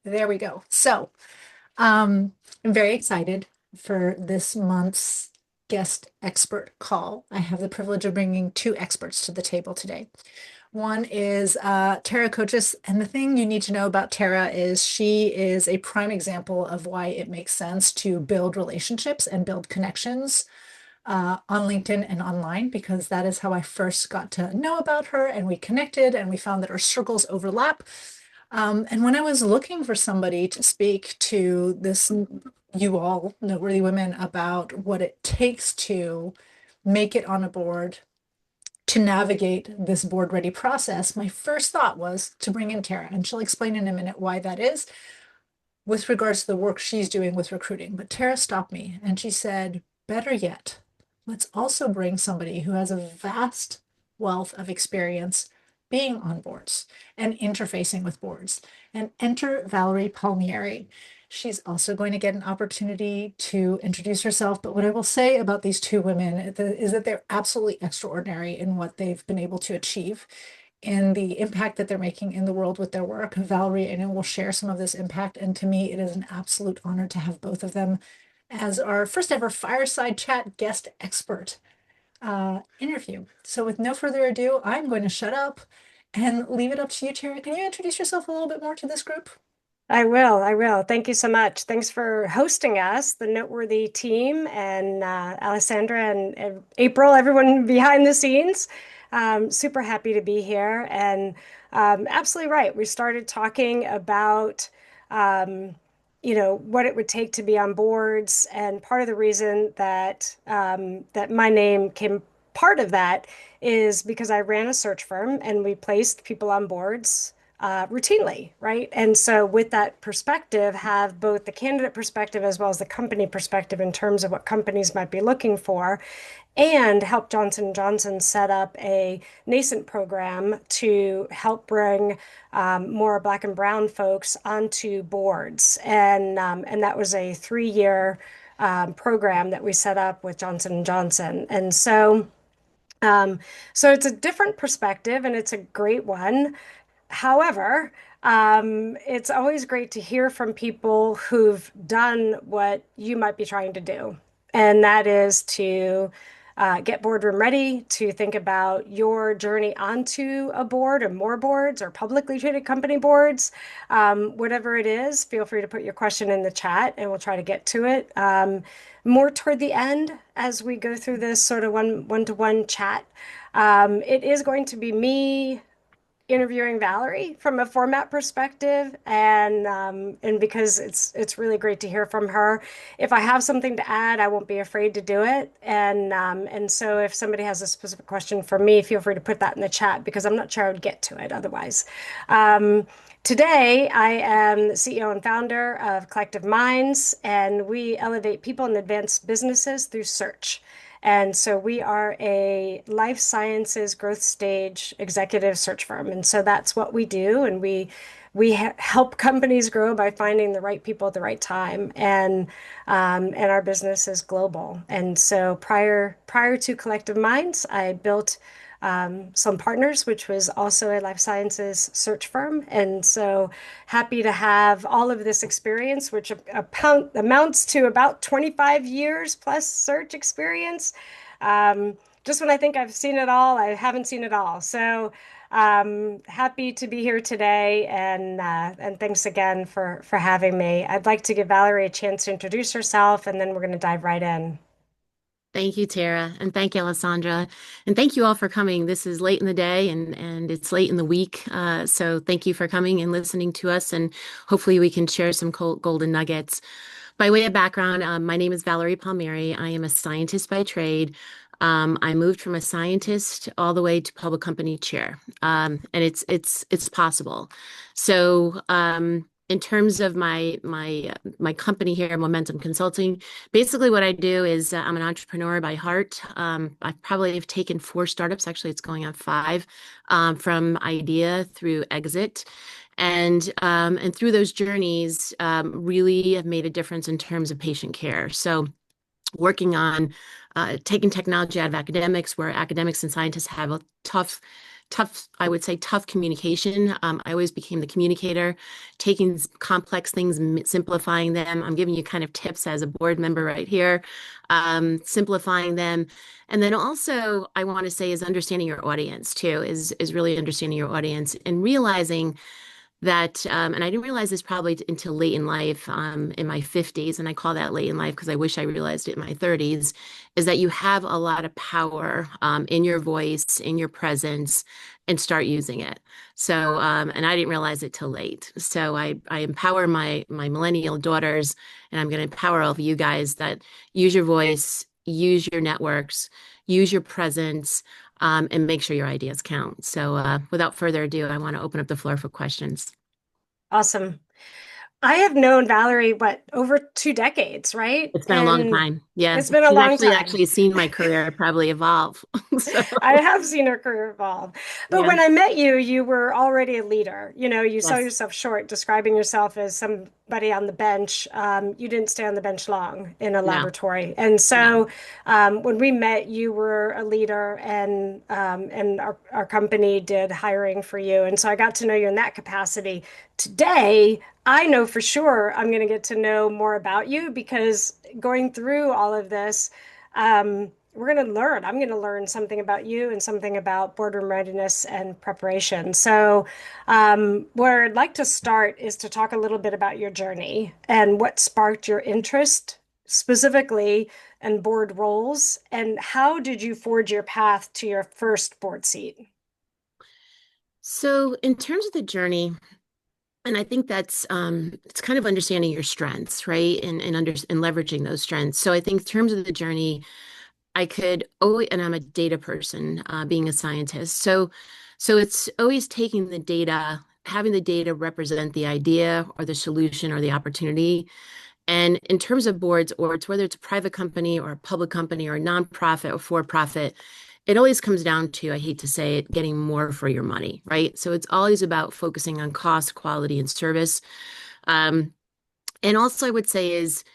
There we go. I'm very excited for this month's guest expert call. I have the privilege of bringing two experts to the table today. One is Tara Kochis, and the thing you need to know about Tara is she is a prime example of why it makes sense to build relationships and build connections on LinkedIn and online, because that is how I first got to know about her, and we connected and we found that our circles overlap. And when I was looking for somebody to speak to this, you all noteworthy women, about what it takes to make it on a board, to navigate this board ready process, my first thought was to bring in Tara, and she'll explain in a minute why that is with regards to the work she's doing with recruiting. But Tara stopped me and she said, better yet, let's also bring somebody who has a vast wealth of experience being on boards and interfacing with boards. And enter Valerie Palmieri. She's also going to get an opportunity to introduce herself. But what I will say about these two women is that they're absolutely extraordinary in what they've been able to achieve, in the impact that they're making in the world with their work. Valerie, I know, will share some of this impact. And to me, it is an absolute honor to have both of them as our first ever fireside chat guest expert interview. So with no further ado, I'm going to shut up and leave it up to you, Tara. Can you introduce yourself a little bit more to this group? I will. I will. Thank you so much. Thanks for hosting us, the Noteworthy team, and Alessandra and April, everyone behind the scenes. Super happy to be here. And absolutely right. We started talking about, um, what it would take to be on boards. And part of the reason that my name came part of that is because I ran a search firm and we placed people on boards routinely, right? And so with that perspective, have both the candidate perspective as well as the company perspective in terms of what companies might be looking for, and help Johnson& Johnson set up a nascent program to help bring more Black and Brown folks onto boards. And that was a 3-year program that we set up with Johnson& Johnson. And so it's a different perspective and it's a great one. However, it's always great to hear from people who've done what you might be trying to do, and that is to get boardroom ready, to think about your journey onto a board or more boards or publicly traded company boards. Whatever it is, feel free to put your question in the chat and we'll try to get to it. More toward the end as we go through this sort of one-to-one chat. It is going to be me interviewing Valerie from a format perspective, and because it's really great to hear from her. If I have something to add, I won't be afraid to do it. And so if somebody has a specific question for me, feel free to put that in the chat because I'm not sure I would get to it otherwise. Today, I am the CEO and founder of Collective Minds, and we elevate people and advance businesses through search. And so we are a life sciences growth stage executive search firm. And so that's what we do. And we help companies grow by finding the right people at the right time. And our business is global. And so prior to Collective Minds, I built some partners, which was also a life sciences search firm. And so happy to have all of this experience, which amounts to about 25 years plus search experience. Just when I think I've seen it all, I haven't seen it all. So happy to be here today, and thanks again for having me. I'd like to give Valerie a chance to introduce herself, and then we're going to dive right in. Thank you, Tara, and thank you, Alessandra, and thank you all for coming. This is late in the day and it's late in the week, so thank you for coming and listening to us, and hopefully we can share some golden nuggets. By way of background, my name is Valerie Palmieri. I am a scientist by trade. I moved from a scientist all the way to public company chair, and it's possible. So. In terms of my company here, Momentum Consulting, basically what I do is I'm an entrepreneur by heart. I probably have taken 4 startups. Actually, it's going on 5, from idea through exit, and through those journeys, really have made a difference in terms of patient care. So, working on taking technology out of academics, where academics and scientists have a tough I would say tough communication. I always became the communicator, taking complex things, simplifying them. I'm giving you kind of tips as a board member right here, simplifying them. And then also I want to say is understanding your audience too, is really understanding your audience and realizing that, and I didn't realize this probably until late in life, in my 50s, and I call that late in life because I wish I realized it in my 30s, is that you have a lot of power in your voice, in your presence, and start using it. So, and I didn't realize it till late. So I empower my millennial daughters, and I'm going to empower all of you guys that use your voice, use your networks, use your presence, and make sure your ideas count. So, without further ado, I want to open up the floor for questions. Awesome. I have known Valerie, what, over 2 decades, right? It's been a long And time. Yeah. it's been a She's long time. actually seen my career probably evolve. So, I have seen her career evolve. But yeah. when I met you, you were already a leader. You sell Yes. yourself short, describing yourself as somebody on the bench. You didn't stay on the bench long in a No, laboratory. And no. so when we met, you were a leader, and our company did hiring for you. And so I got to know you in that capacity. Today, I know for sure I'm going to get to know more about you because going through all of this, we're going to learn. I'm going to learn something about you and something about boardroom readiness and preparation. So, where I'd like to start is to talk a little bit about your journey and what sparked your interest specifically in board roles, and how did you forge your path to your first board seat? So, in terms of the journey, and I think that's it's kind of understanding your strengths, right? And leveraging those strengths. So I think in terms of the journey, I could always, and I'm a data person, being a scientist. So it's always taking the data, having the data represent the idea or the solution or the opportunity. And in terms of boards, or it's whether it's a private company or a public company or a nonprofit or for profit, it always comes down to, I hate to say it, getting more for your money, right? So it's always about focusing on cost, quality, and service. Um, and also, I would say is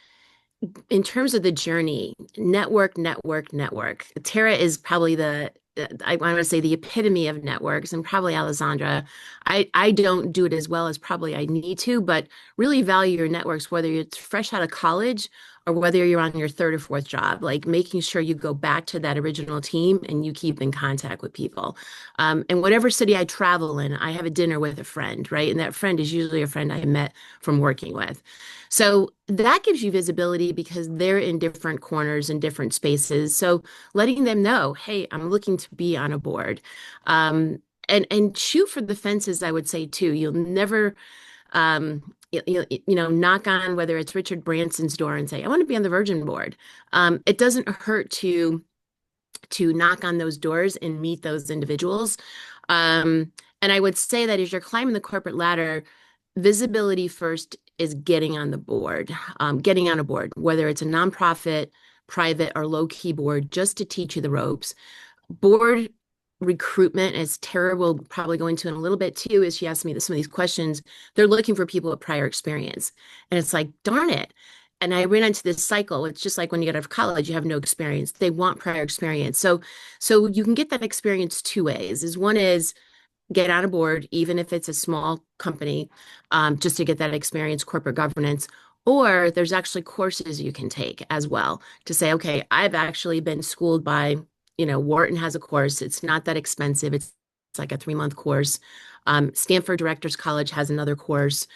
in terms of the journey, network, network, network. Tara is probably I want to say the epitome of networks, and probably Alessandra. I don't do it as well as probably I need to, but really value your networks, whether you're fresh out of college or whether you're on your third or fourth job, like making sure you go back to that original team and you keep in contact with people. And whatever city I travel in, I have a dinner with a friend, right? And that friend is usually a friend I met from working with. So that gives you visibility because they're in different corners and different spaces. So letting them know, hey, I'm looking to be on a board. And shoot for the fences, I would say too. You'll never knock on whether it's Richard Branson's door and say, I want to be on the Virgin board. It doesn't hurt to knock on those doors and meet those individuals. And I would say that as you're climbing the corporate ladder, visibility first is getting on the board, getting on a board, whether it's a nonprofit, private, or low key board, just to teach you the ropes. Board recruitment, as Tara will probably go into in a little bit too, as she asked me some of these questions, they're looking for people with prior experience. And it's like, darn it. And I ran into this cycle. It's just like when you get out of college, you have no experience. They want prior experience. So you can get that experience two ways. Is one is get on a board, even if it's a small company, just to get that experience, corporate governance. Or there's actually courses you can take as well to say, okay, I've actually been schooled by, Wharton has a course. It's not that expensive. It's like a 3-month course. Stanford Directors College has another course,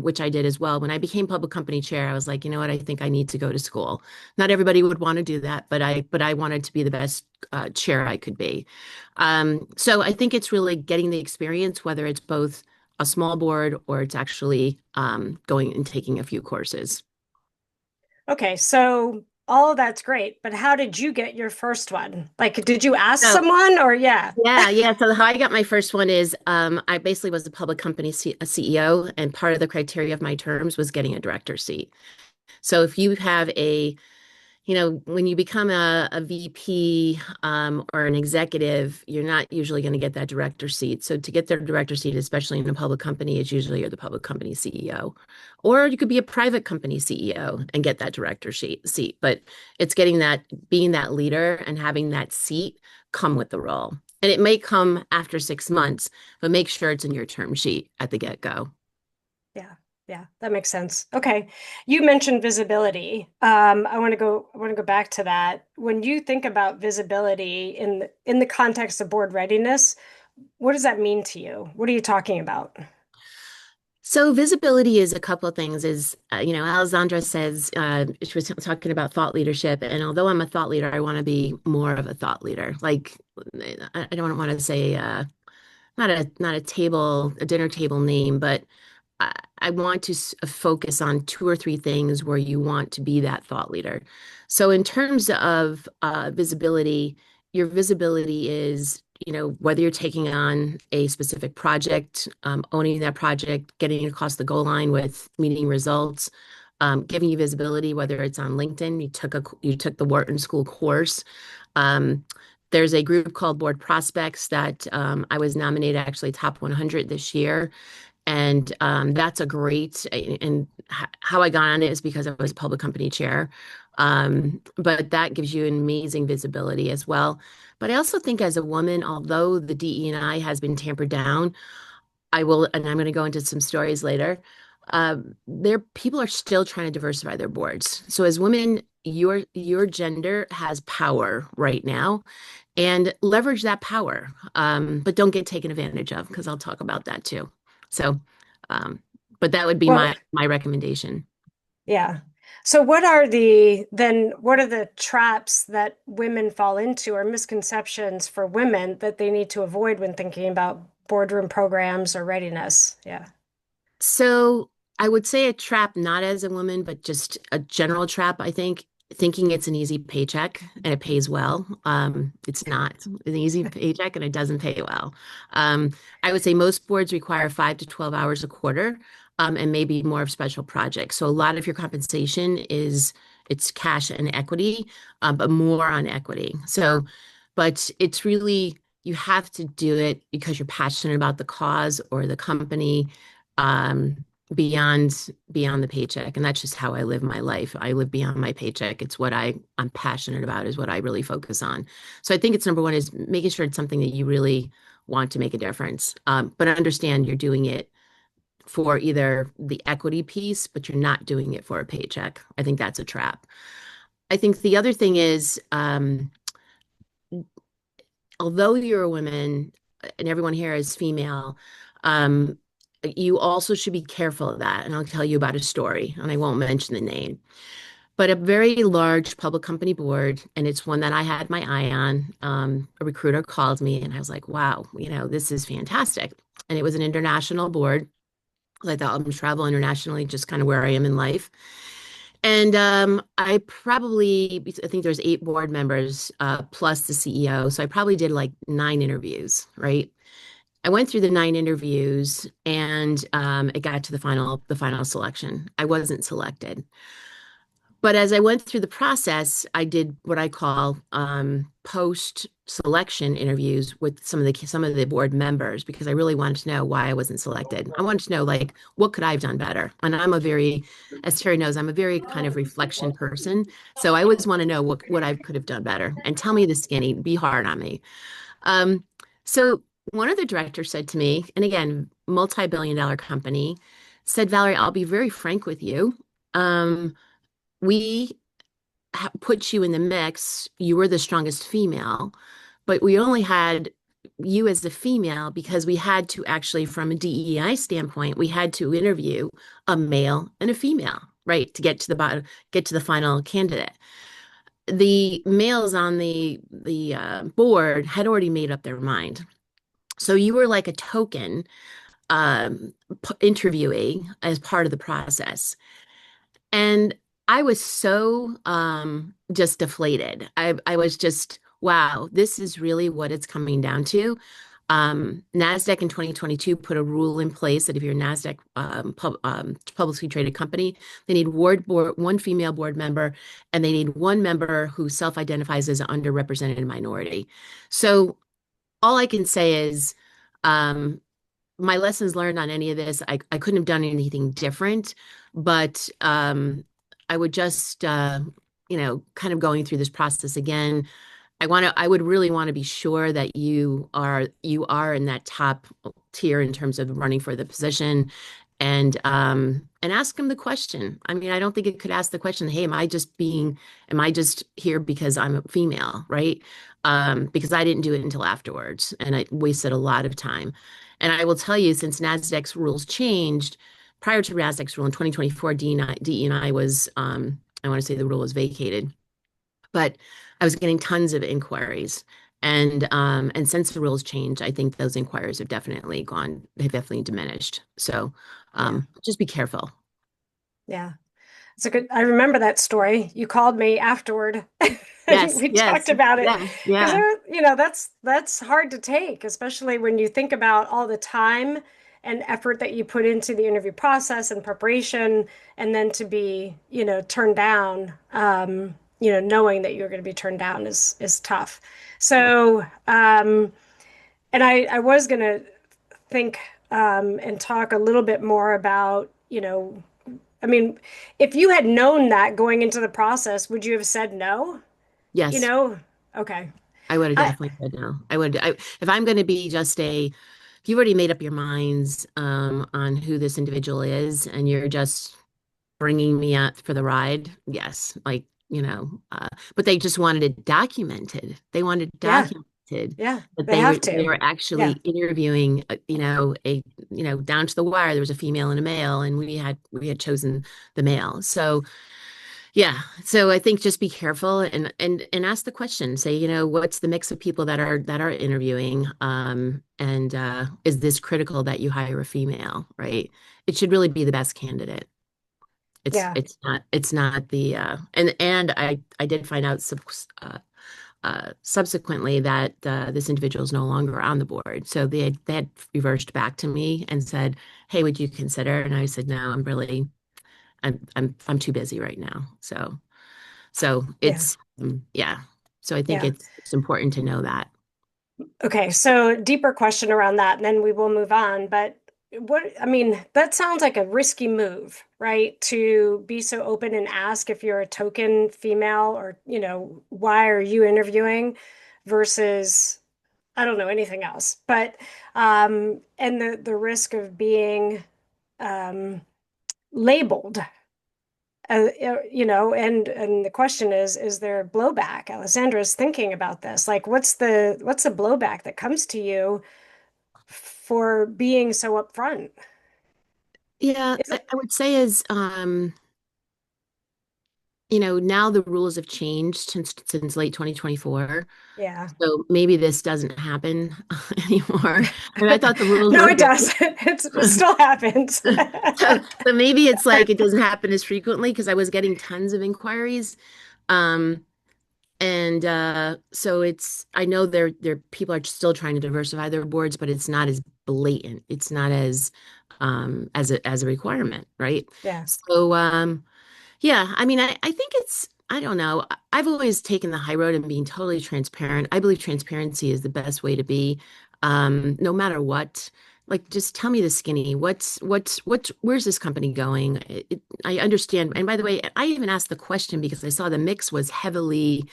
which I did as well. When I became public company chair, I was like, you know what, I think I need to go to school. Not everybody would want to do that, but I wanted to be the best chair I could be. So I think it's really getting the experience, whether it's both a small board or it's actually going and taking a few courses. Okay, so all of that's great, but how did you get your first one? Like, did you ask So someone or yeah? yeah. So how I got my first one is I basically was a public company a CEO, and part of the criteria of my terms was getting a director seat. So if you have when you become a VP or an executive, you're not usually going to get that director seat. So to get their director seat, especially in a public company, is usually you're the public company CEO. Or you could be a private company CEO and get that director seat. But it's getting that, being that leader and having that seat come with the role. And it may come after 6 months, but make sure it's in your term sheet at the get-go. Yeah, yeah, that makes sense. Okay. You mentioned visibility. I want to go back to that. When you think about visibility in the context of board readiness, what does that mean to you? What are you talking about? So visibility is a couple of things. Alessandra says she was talking about thought leadership, and although I'm a thought leader, I want to be more of a thought leader. Like I don't want to say not a dinner table name, but I, I want to focus on two or three things where you want to be that thought leader. So in terms of visibility, your visibility is, whether you're taking on a specific project, owning that project, getting across the goal line with meeting results, giving you visibility, whether it's on LinkedIn, you took the Wharton School course. Um, there's a group called Board Prospects that I was nominated actually top 100 this year. And that's a great, and how I got on it is because I was a public company chair. But that gives you an amazing visibility as well. But I also think as a woman, although the DE&I has been tampered down, I will, and I'm going to go into some stories later. There, people are still trying to diversify their boards. So as women, your gender has power right now, and leverage that power. But don't get taken advantage of because I'll talk about that too. So, um, but that would be Well, my recommendation. yeah. So what are the traps that women fall into or misconceptions for women that they need to avoid when thinking about boardroom programs or readiness? Yeah. So I would say a trap, not as a woman, but just a general trap, I think, thinking it's an easy paycheck and it pays well. It's not an easy paycheck and it doesn't pay well. I would say most boards require 5 to 12 hours a quarter, and maybe more of special projects. So a lot of your compensation it's cash and equity, but more on equity. So, but it's really, you have to do it because you're passionate about the cause or the company, um, beyond the paycheck. And that's just how I live my life. I live beyond my paycheck. It's what I'm passionate about is what I really focus on. So I think it's number one is making sure it's something that you really want to make a difference. But understand you're doing it for either the equity piece, but you're not doing it for a paycheck. I think that's a trap. I think the other thing is, although you're a woman and everyone here is female, um, you also should be careful of that. And I'll tell you about a story, and I won't mention the name, but a very large public company board, and it's one that I had my eye on. A recruiter called me, and I was like, wow, this is fantastic. And it was an international board. I thought I'm travel internationally, just kind of where I am in life. And I think there's 8 board members plus the CEO. So I probably did like 9 interviews, right? I went through the 9 interviews and it got to the final selection. I wasn't selected. But as I went through the process, I did what I call post-selection interviews with some of the board members because I really wanted to know why I wasn't selected. I wanted to know like what could I have done better. And as Terry knows, I'm a very kind of reflection person. So I always want to know what I could have done better. And tell me the skinny, be hard on me. Um, so one of the directors said to me, and again, multi-billion-dollar company, said, Valerie, I'll be very frank with you. We put you in the mix. You were the strongest female, but we only had you as the female because we had to actually, from a DEI standpoint, we had to interview a male and a female, right, to get to the bottom, get to the final candidate. The males on the board had already made up their mind. So you were like a token interviewee as part of the process. And I was so just deflated. I was just, wow, this is really what it's coming down to. NASDAQ in 2022 put a rule in place that if you're a NASDAQ publicly traded company, they need one female board member, and they need one member who self-identifies as an underrepresented minority. So all I can say is, um, my lessons learned on any of this, I couldn't have done anything different, but I would just, kind of going through this process again. I would really want to be sure that you are in that top tier in terms of running for the position and ask them the question. I mean, I don't think it could ask the question, hey, am I just here because I'm a female, right? Because I didn't do it until afterwards and I wasted a lot of time. And I will tell you, since NASDAQ's rules changed, prior to NASDAQ's rule in 2024, DE&I was, I want to say the rule was vacated, but I was getting tons of inquiries. And since the rules changed, I think those inquiries they've definitely diminished. So Yeah. just be careful. Yeah. It's a good, I remember that story. You called me afterward and Yes, we talked yes, about it yeah, because yeah, that's hard to take, especially when you think about all the time and effort that you put into the interview process and preparation, and then to be, turned down, knowing that you're going to be turned down is tough. So, and I was going to think and talk a little bit more about, I mean, if you had known that going into the process, would you have said no? You yes. know? Okay. I would have I, definitely said no. If I'm going to be if you've already made up your minds on who this individual is, and you're just bringing me out for the ride. Yes, but they just wanted it documented. They wanted yeah, documented yeah, that they they were have they to. were Yeah, actually interviewing, down to the wire. There was a female and a male, and we had chosen the male. So yeah, so I think just be careful and ask the question. Say, what's the mix of people that are interviewing, and is this critical that you hire a female, right? It should really be the best candidate. It's yeah, it's not the and I did find out subsequently that this individual is no longer on the board. So they had reversed back to me and said, "Hey, would you consider?" And I said, "No, I'm too busy right now." So yeah, it's yeah. So I think yeah. it's important to know that. Okay, so deeper question around that, and then we will move on. But I mean, that sounds like a risky move, right? To be so open and ask if you're a token female or, why are you interviewing versus I don't know anything else. But and the risk of being um labeled, and the question is there blowback? Alessandra's thinking about this. Like, what's the blowback that comes to you for being so upfront? Yeah, Is it? I would say is now the rules have changed since late 2024. Yeah. So maybe this doesn't happen anymore. I mean, I thought the rules No, were it good. does. It still happens. So maybe it's like it doesn't happen as frequently because I was getting tons of inquiries. Um, and so I know there people are still trying to diversify their boards, but it's not as blatant. It's not as a requirement, right? Yeah. So yeah, I mean, I think I don't know. I've always taken the high road and being totally transparent. I believe transparency is the best way to be, no matter what. Like, just tell me the skinny. Where's this company going? I understand. And by the way, I even asked the question because I saw the mix was heavily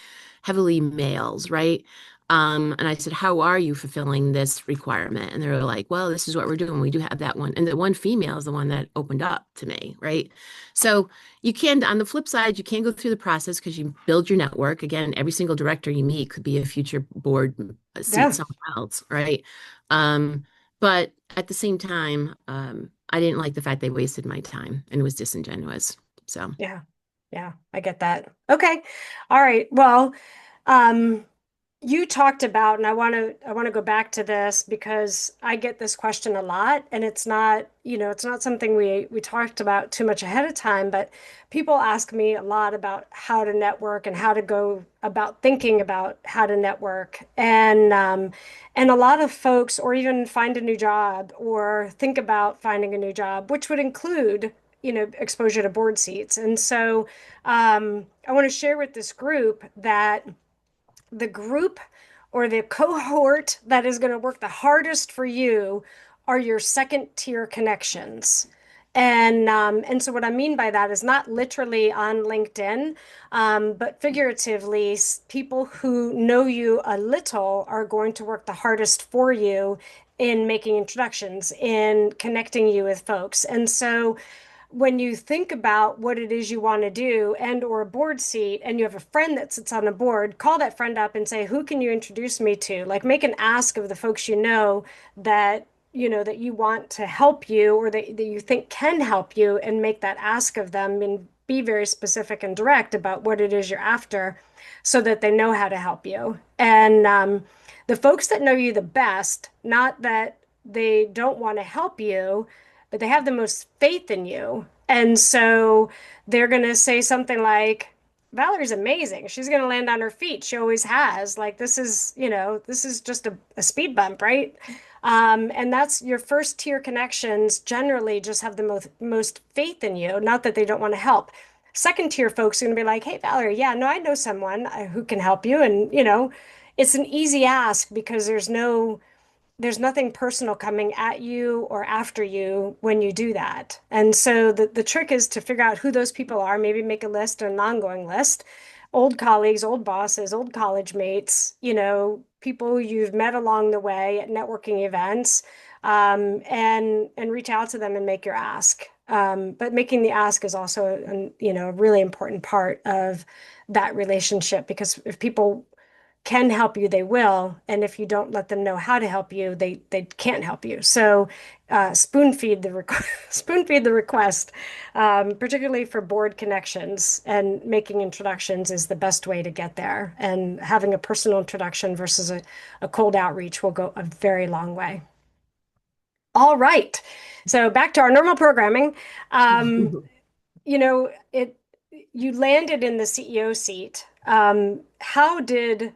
males, right? And I said, how are you fulfilling this requirement? And they were like, well, this is what we're doing. We do have that one. And the one female is the one that opened up to me, right? So, you can, on the flip side, you can go through the process because you build your network. Again, every single director you meet could be a future board seat Yeah. somewhere else, right? Um, but at the same time, I didn't like the fact they wasted my time and it was disingenuous. So, Yeah. Yeah. I get that. Okay. All right. Well, um, you talked about, and I want to go back to this because I get this question a lot, and it's not something we talked about too much ahead of time, but people ask me a lot about how to network and how to go about thinking about how to network, and a lot of folks, or even find a new job or think about finding a new job, which would include, exposure to board seats. And so, I want to share with this group that the group or the cohort that is going to work the hardest for you are your second tier connections. And so what I mean by that is not literally on LinkedIn, but figuratively, people who know you a little are going to work the hardest for you in making introductions, in connecting you with folks. And so when you think about what it is you want to do and or a board seat and you have a friend that sits on a board, call that friend up and say, who can you introduce me to? Like make an ask of the folks that that you want to help you or that you think can help you, and make that ask of them and be very specific and direct about what it is you're after so that they know how to help you. And the folks that know you the best, not that they don't want to help you, but they have the most faith in you. And so they're going to say something like, Valerie's amazing. She's going to land on her feet. She always has. Like, this is just a speed bump, right? And that's your first tier connections generally just have the most faith in you, not that they don't want to help. Second tier folks are going to be like, hey, Valerie, yeah, no, I know someone who can help you. And, it's an easy ask because there's nothing personal coming at you or after you when you do that. And so the trick is to figure out who those people are, maybe make a list or an ongoing list. Old colleagues, old bosses, old college mates, people you've met along the way at networking events, and reach out to them and make your ask. But making the ask is also, a really important part of that relationship, because if people can help you, they will. And if you don't let them know how to help you, they can't help you. So spoon feed the spoon feed the request, particularly for board connections, and making introductions is the best way to get there. And having a personal introduction versus a cold outreach will go a very long way. All right. So back to our normal programming. Um, it you landed in the CEO seat. How did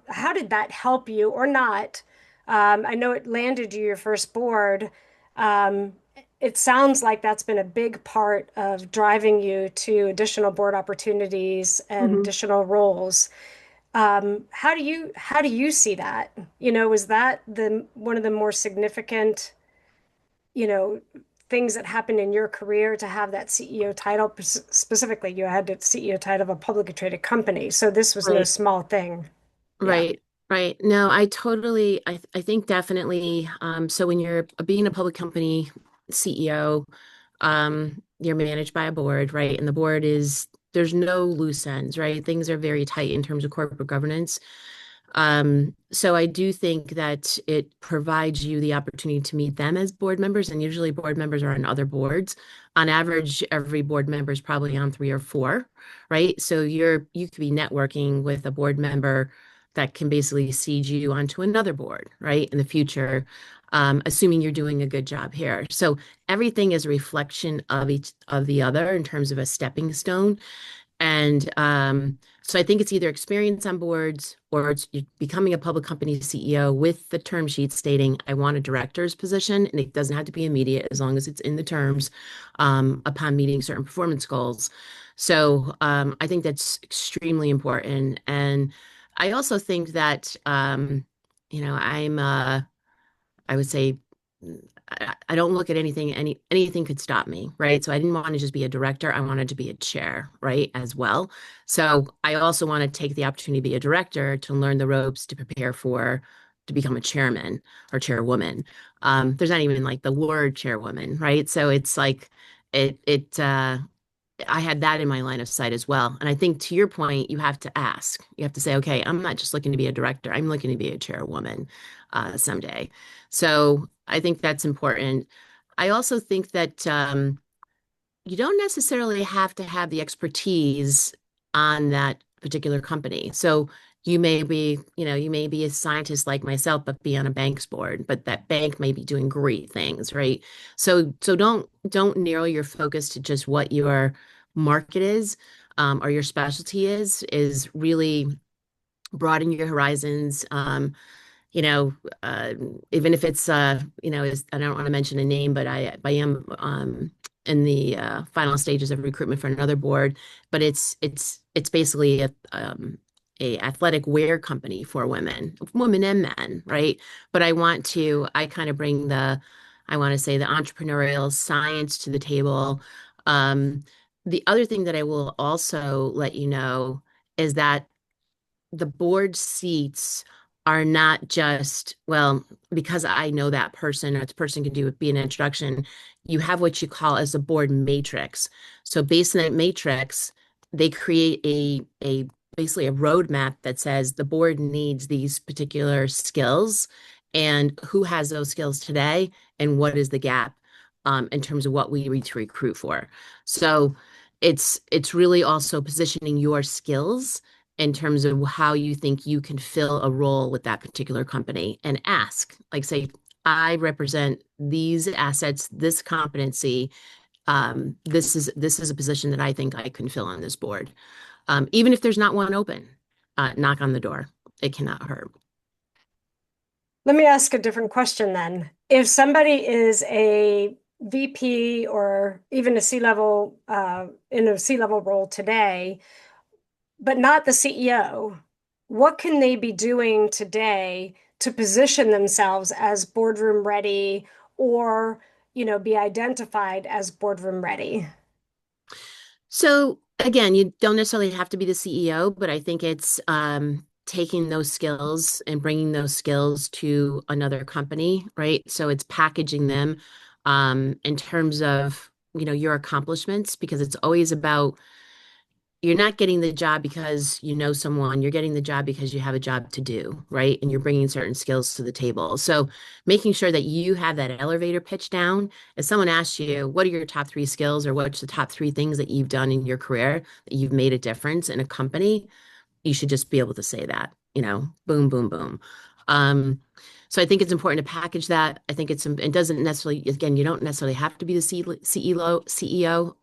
how did that help you or not? I know it landed you your first board. Um, it sounds like that's been a big part of driving you to additional board opportunities and Mhm. additional roles. How do you see that? Was that the one of the more significant, you know, things that happened in your career to have that CEO title? Specifically, you had the CEO title of a publicly traded company. So this was no Right, small thing. Yeah. right, right. No, I think definitely. So when you're being a public company CEO, you're managed by a board, right? And the board there's no loose ends, right? Things are very tight in terms of corporate governance. So I do think that it provides you the opportunity to meet them as board members, and usually board members are on other boards. On average, every board member is probably on three or four, right? So you could be networking with a board member that can basically seed you onto another board, right, in the future, assuming you're doing a good job here. So everything is a reflection of each of the other in terms of a stepping stone. And so I think it's either experience on boards or it's you're becoming a public company CEO with the term sheet stating, I want a director's position. And it doesn't have to be immediate as long as it's in the terms upon meeting certain performance goals. So I think that's extremely important. And I also think that, I'm I would say I don't look at anything could stop me, right? So I didn't want to just be a director. I wanted to be a chair, right, as well. So I also want to take the opportunity to be a director to learn the ropes to prepare for to become a chairman or chairwoman. There's not even like the word chairwoman, right? So it's like it I had that in my line of sight as well. And I think to your point, you have to ask. You have to say, okay, I'm not just looking to be a director. I'm looking to be a chairwoman someday. So I think that's important. I also think that you don't necessarily have to have the expertise on that particular company. So you may be a scientist like myself, but be on a bank's board, but that bank may be doing great things, right? So don't narrow your focus to just what your market is, or your specialty is really broaden your horizons. You know, uh, Even if it's, I don't want to mention a name, but I am in the final stages of recruitment for another board, but it's basically a athletic wear company for women and men, right? But I kind of bring I want to say the entrepreneurial science to the table. Um, the other thing that I will also let you know is that the board seats are not just, well, because I know that person or this person can do it, be an introduction. You have what you call as a board matrix. So based on that matrix, they create a basically a roadmap that says the board needs these particular skills and who has those skills today and what is the gap in terms of what we need to recruit for. So it's really also positioning your skills in terms of how you think you can fill a role with that particular company and ask, like, say, I represent these assets, this competency. This is a position that I think I can fill on this board. Even if there's not one open, knock on the door. It cannot hurt. Let me ask a different question then. If somebody is a VP or even a C-level in a C-level role today, but not the CEO, what can they be doing today to position themselves as boardroom ready or, be identified as boardroom ready? So again, you don't necessarily have to be the CEO, but I think it's taking those skills and bringing those skills to another company, right? So it's packaging them in terms of, your accomplishments, because it's always about you're not getting the job because you know someone, you're getting the job because you have a job to do, right? And you're bringing certain skills to the table. So making sure that you have that elevator pitch down. If someone asks you, what are your top three skills or what's the top three things that you've done in your career that you've made a difference in a company, you should just be able to say that, boom, boom, boom. Um, so I think it's important to package that. I think it doesn't necessarily, again, you don't necessarily have to be the CEO.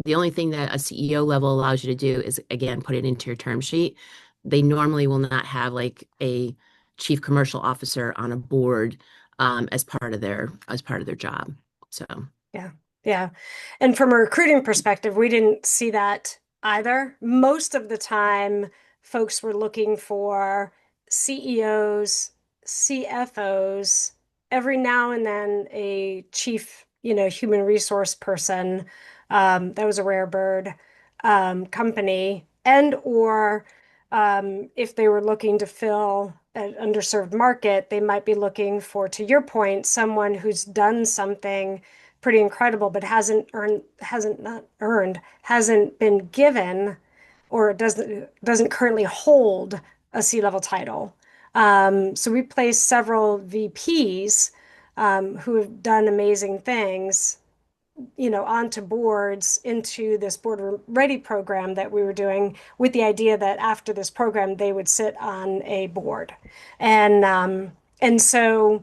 The only thing that a CEO level allows you to do is, again, put it into your term sheet. They normally will not have like a chief commercial officer on a board as part of their job. So Yeah. Yeah. And from a recruiting perspective, we didn't see that either. Most of the time, folks were looking for CEOs, CFOs, every now and then a chief, human resource person. That was a rare bird company, and or if they were looking to fill an underserved market, they might be looking for, to your point, someone who's done something pretty incredible, but hasn't been given or doesn't currently hold a C-level title. So we placed several VPs who have done amazing things, onto boards into this board ready program that we were doing with the idea that after this program they would sit on a board. And so,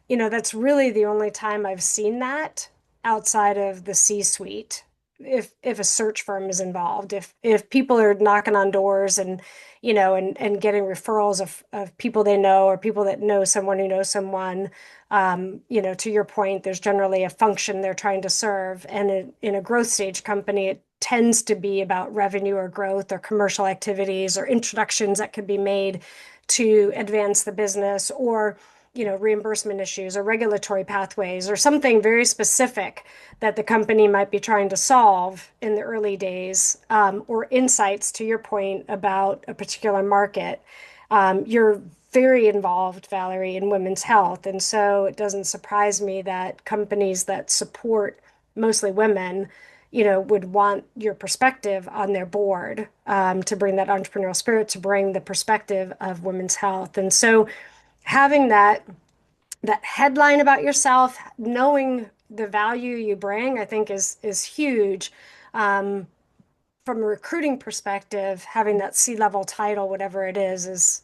that's really the only time I've seen that outside of the C-suite. If a search firm is involved, if people are knocking on doors and and getting referrals of people they know or people that know someone who knows someone, to your point, there's generally a function they're trying to serve. And in a growth stage company, it tends to be about revenue or growth or commercial activities or introductions that could be made to advance the business, or reimbursement issues or regulatory pathways or something very specific that the company might be trying to solve in the early days, or insights, to your point, about a particular market. You're very involved, Valerie, in women's health. And so it doesn't surprise me that companies that support mostly women, would want your perspective on their board, to bring that entrepreneurial spirit, to bring the perspective of women's health. And so having that headline about yourself, knowing the value you bring, I think is huge. From a recruiting perspective, having that C-level title, whatever it is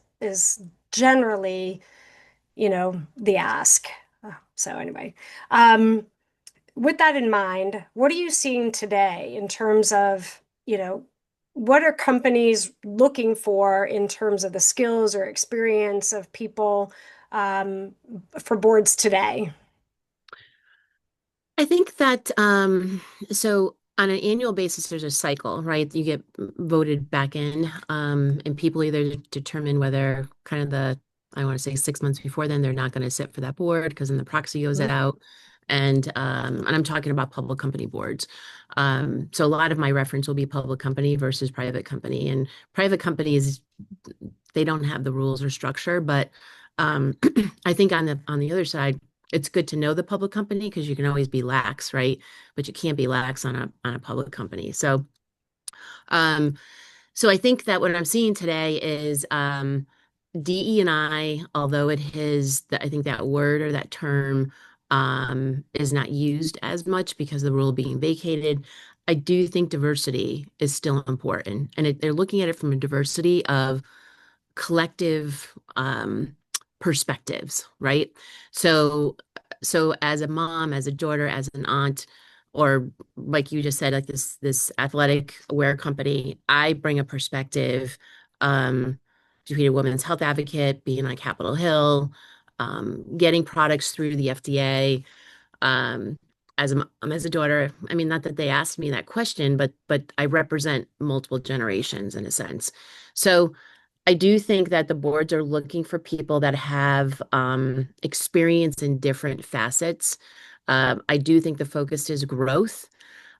generally, the ask. So anyway, with that in mind, what are you seeing today in terms of, what are companies looking for in terms of the skills or experience of people, for boards today? I think that so on an annual basis, there's a cycle, right? You get voted back in, and people either determine whether kind of I want to say 6 months before then, they're not going to sit for that board because then the proxy goes Mhm. out. And I'm talking about public company boards. So a lot of my reference will be public company versus private company. And private companies, they don't have the rules or structure, but I think on the other side, it's good to know the public company because you can always be lax, right? But you can't be lax on a public company. Um, so I think that what I'm seeing today is DE&I, although I think that word or that term is not used as much because of the rule being vacated. I do think diversity is still important, and they're looking at it from a diversity of collective perspectives, right? So, so as a mom, as a daughter, as an aunt, or like you just said, like this athletic wear company, I bring a perspective to be a women's health advocate, being on Capitol Hill, getting products through the FDA. Um, as a daughter, I mean, not that they asked me that question, but I represent multiple generations in a sense. So I do think that the boards are looking for people that have experience in different facets. I do think the focus is growth.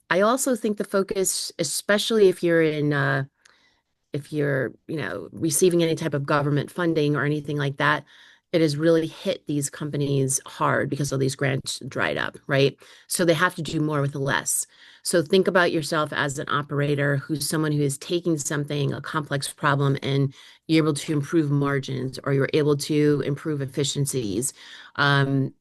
I also think the focus, especially if you're, receiving any type of government funding or anything like that, it has really hit these companies hard because all these grants dried up, right? So they have to do more with less. So think about yourself as an operator who's someone who is taking something, a complex problem, and you're able to improve margins or you're able to improve efficiencies. And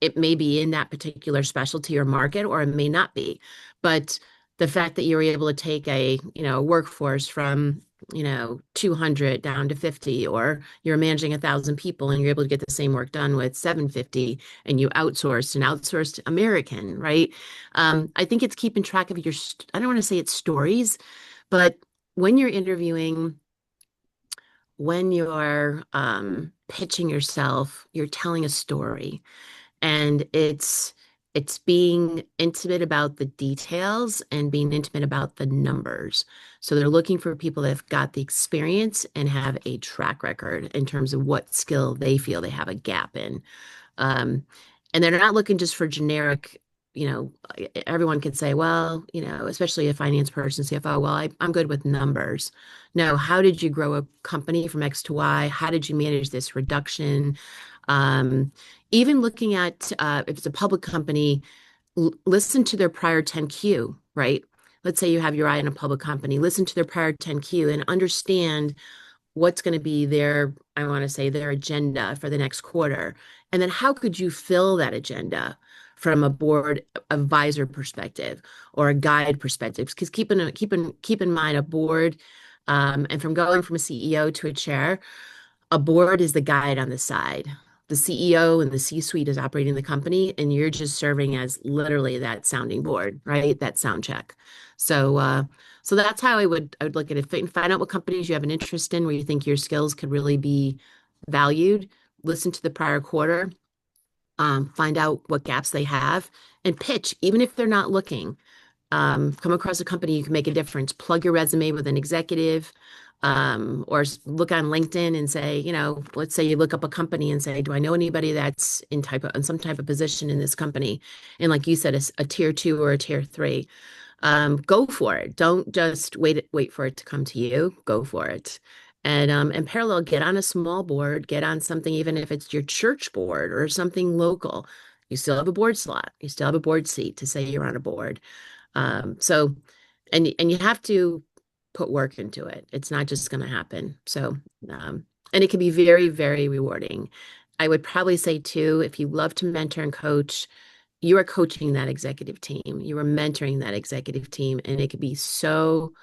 it may be in that particular specialty or market, or it may not be. But the fact that you were able to take a workforce from 200 down to 50, or you're managing 1,000 people and you're able to get the same work done with 750, and you outsourced American, right? I think it's keeping track of I don't want to say it's stories, but when you're interviewing, when you're pitching yourself, you're telling a story, and it's being intimate about the details and being intimate about the numbers. So they're looking for people that have got the experience and have a track record in terms of what skill they feel they have a gap in. Um, and they're not looking just for generic, everyone could say, well, especially a finance person, CFO, well, I'm good with numbers. No, how did you grow a company from X to Y? How did you manage this reduction? Um, Even looking at if it's a public company, listen to their prior 10Q, right? Let's say you have your eye on a public company, listen to their prior 10Q and understand what's going to be I want to say, their agenda for the next quarter. And then how could you fill that agenda from a board advisor perspective or a guide perspective? Because keep in mind a board, and from going from a CEO to a chair, a board is the guide on the side. The CEO and the C-suite is operating the company, and you're just serving as literally that sounding board, right? That sound check. So that's how I would look at it. Find out what companies you have an interest in, where you think your skills could really be valued. Listen to the prior quarter, find out what gaps they have, and pitch, even if they're not looking. Come across a company you can make a difference. Plug your resume with an executive, or look on LinkedIn and say, let's say you look up a company and say, do I know anybody that's in some type of position in this company? And like you said, a tier two or a tier three. Go for it. Don't just wait for it to come to you. Go for it. And parallel, get on a small board, get on something, even if it's your church board or something local. You still have a board slot. You still have a board seat to say you're on a board. So, and you have to put work into it. It's not just going to happen. And it can be very, very rewarding. I would probably say too, if you love to mentor and coach, you are coaching that executive team. You are mentoring that executive team, and it could be so,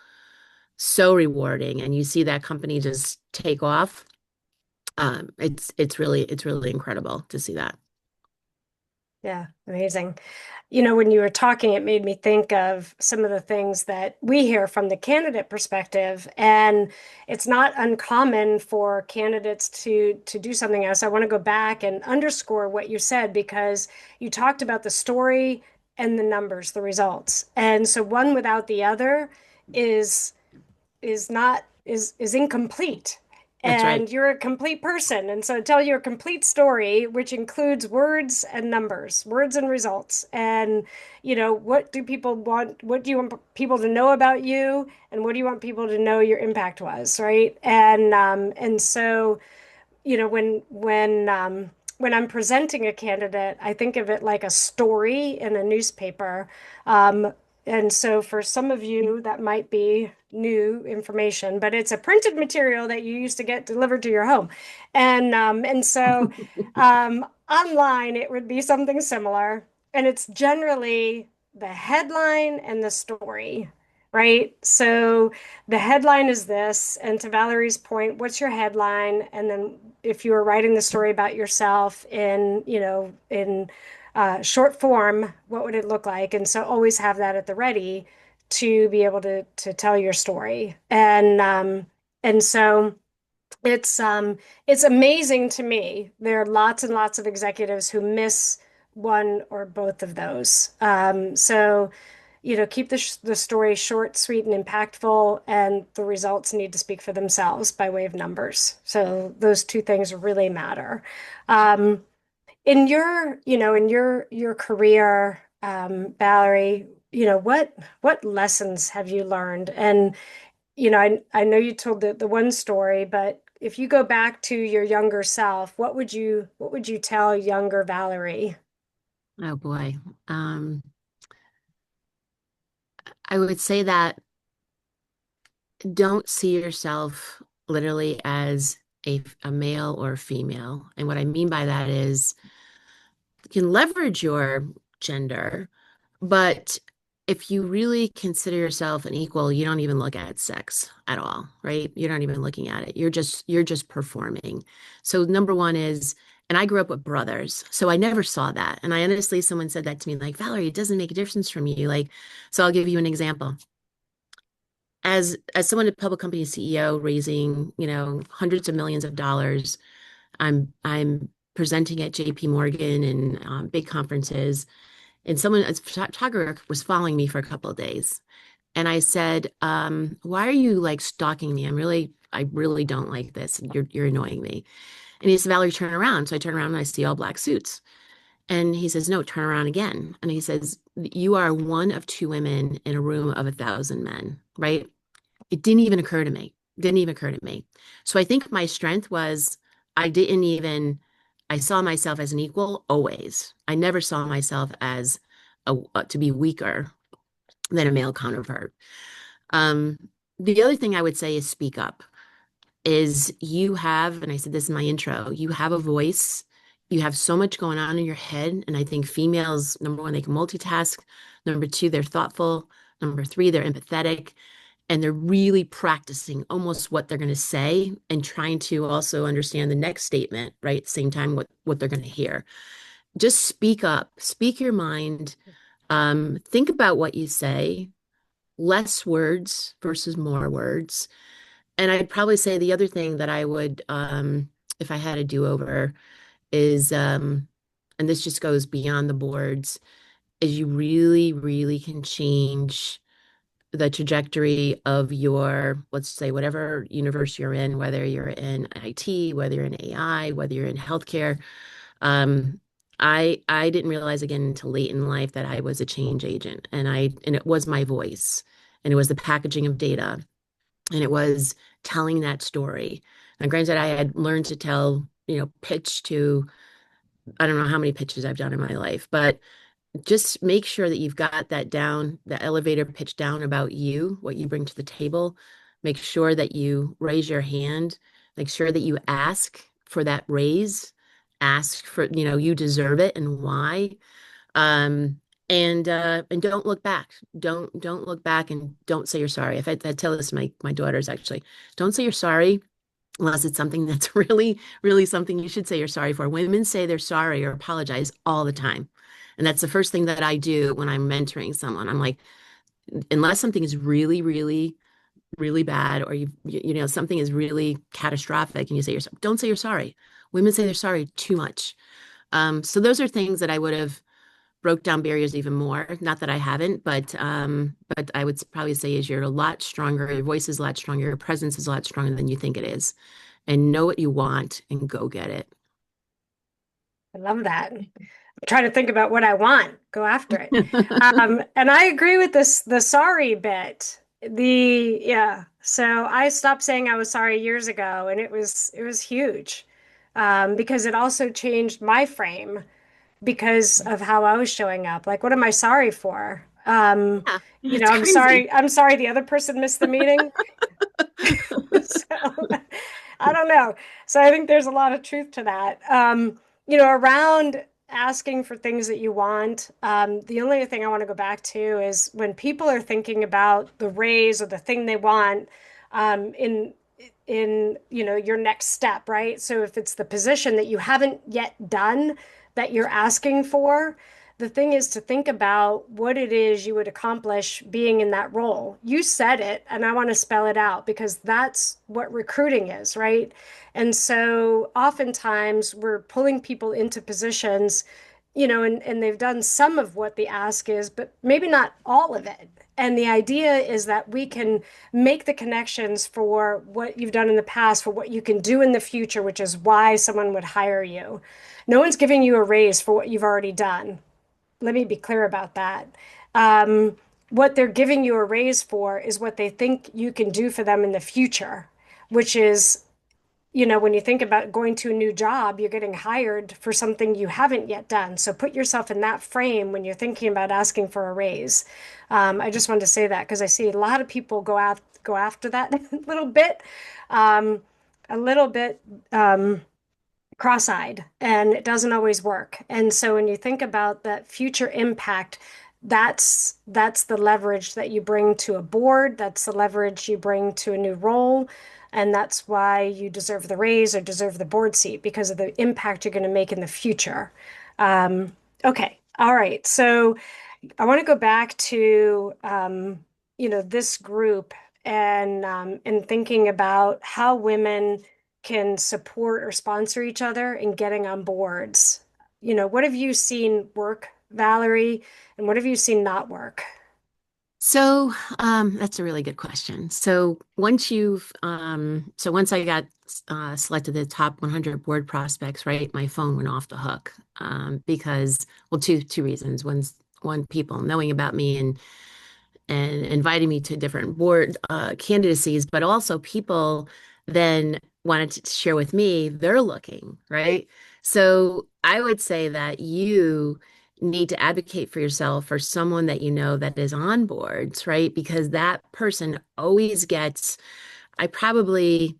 so rewarding. And you see that company just take off. It's really incredible to see that. Yeah, amazing. When you were talking, it made me think of some of the things that we hear from the candidate perspective, and it's not uncommon for candidates to do something else. I want to go back and underscore what you said because you talked about the story and the numbers, the results. And so one without the other is is not is incomplete. That's right. and you're a complete person. And so tell your complete story, which includes words and numbers, words and results. And, what do people want? What do you want people to know about you? And what do you want people to know your impact was, right? And so, when I'm presenting a candidate, I think of it like a story in a newspaper. Um, and so for some of you, that might be new information, but it's a printed material that you used to get delivered to your home. And so online, it would be something similar. And it's generally the headline and the story, right? So the headline is this, and to Valerie's point, what's your headline? And then if you were writing the story about yourself in short form, what would it look like? And so always have that at the ready to be able to tell your story. And so it's amazing to me. There are lots and lots of executives who miss one or both of those. So keep the story short, sweet, and impactful, and the results need to speak for themselves by way of numbers. So those two things really matter. Um, in your career, Valerie, what lessons have you learned? And I know you told the one story, but if you go back to your younger self, what would you tell younger Valerie? Oh boy. Um, I would say that don't see yourself literally as a male or a female. And what I mean by that is you can leverage your gender, but if you really consider yourself an equal, you don't even look at sex at all, right? You're not even looking at it. You're just performing. So number one is, and I grew up with brothers, so I never saw that. And I honestly, someone said that to me, like, Valerie, it doesn't make a difference from you. Like, so I'll give you an example. As someone, a public company CEO raising, hundreds of millions of dollars, I'm presenting at JP Morgan and big conferences, and someone, a photographer, was following me for a couple of days. And I said, why are you like stalking me? I really don't like this. You're annoying me. And he said, Valerie, turn around. So I turn around and I see all black suits. And he says, no, turn around again. And he says, you are one of two women in a room of 1,000 men, right? It didn't even occur to me. Didn't even occur to me. So I think my strength was I didn't even, I saw myself as an equal always. I never saw myself as to be weaker than a male counterpart. Um, the other thing I would say is speak up. Is you have, and I said this in my intro, you have a voice. You have so much going on in your head. And I think females, number one, they can multitask. Number two, they're thoughtful. Number three, they're empathetic. And they're really practicing almost what they're going to say and trying to also understand the next statement, right? At the same time, what they're going to hear. Just speak up, speak your mind. Think about what you say, less words versus more words. And I'd probably say the other thing that I would, if I had a do-over, is, and this just goes beyond the boards, is you really, really can change the trajectory of your, let's say, whatever universe you're in, whether you're in IT, whether you're in AI, whether you're in healthcare. Um, I didn't realize again until late in life that I was a change agent, and it was my voice, and it was the packaging of data, and it was telling that story. And granted, I had learned to tell, pitch to, I don't know how many pitches I've done in my life, but just make sure that you've got that down, the elevator pitch down about you, what you bring to the table. Make sure that you raise your hand. Make sure that you ask for that raise. Ask for, you deserve it and why. Um, and don't look back. Don't look back and don't say you're sorry. I tell this to my daughters actually, don't say you're sorry unless it's something that's really, really something you should say you're sorry for. Women say they're sorry or apologize all the time. And that's the first thing that I do when I'm mentoring someone. I'm like, unless something is really, really, really bad, or something is really catastrophic and you say don't say you're sorry. Women say they're sorry too much. So those are things that I would have broke down barriers even more. Not that I haven't, but I would probably say is you're a lot stronger. Your voice is a lot stronger. Your presence is a lot stronger than you think it is. and know what you want and go get it. I love that. I'm trying to think about what I want, go after it. And I agree with this, the sorry bit. Yeah. So I stopped saying I was sorry years ago, and it was huge. Because it also changed my frame because of how I was showing up. Like, what am I sorry for? Yeah, it's I'm crazy. sorry. I'm sorry the other person missed the meeting. So I don't know. So I think there's a lot of truth to that. Around asking for things that you want, the only thing I want to go back to is when people are thinking about the raise or the thing they want, in your next step, right? So if it's the position that you haven't yet done that you're asking for, the thing is to think about what it is you would accomplish being in that role. You said it, and I want to spell it out because that's what recruiting is, right? And so oftentimes we're pulling people into positions, and they've done some of what the ask is, but maybe not all of it. And the idea is that we can make the connections for what you've done in the past, for what you can do in the future, which is why someone would hire you. No one's giving you a raise for what you've already done. Let me be clear about that. Um, what they're giving you a raise for is what they think you can do for them in the future, which is, when you think about going to a new job, you're getting hired for something you haven't yet done. So put yourself in that frame when you're thinking about asking for a raise. I just wanted to say that because I see a lot of people go after that um, a little bit cross-eyed, and it doesn't always work. And so when you think about that future impact, that's the leverage that you bring to a board, that's the leverage you bring to a new role, and that's why you deserve the raise or deserve the board seat because of the impact you're going to make in the future. Okay, all right. So I want to go back to this group and thinking about how women can support or sponsor each other in getting on boards. What have you seen work, Valerie, and what have you seen not work? So, that's a really good question. So once I got selected the top 100 board prospects, right, my phone went off the hook because, well, two reasons. One, people knowing about me and inviting me to different board candidacies, but also people then wanted to share with me they're looking, right? So I would say that you need to advocate for yourself for someone that you know that is on boards, right? Because that person always gets, I probably,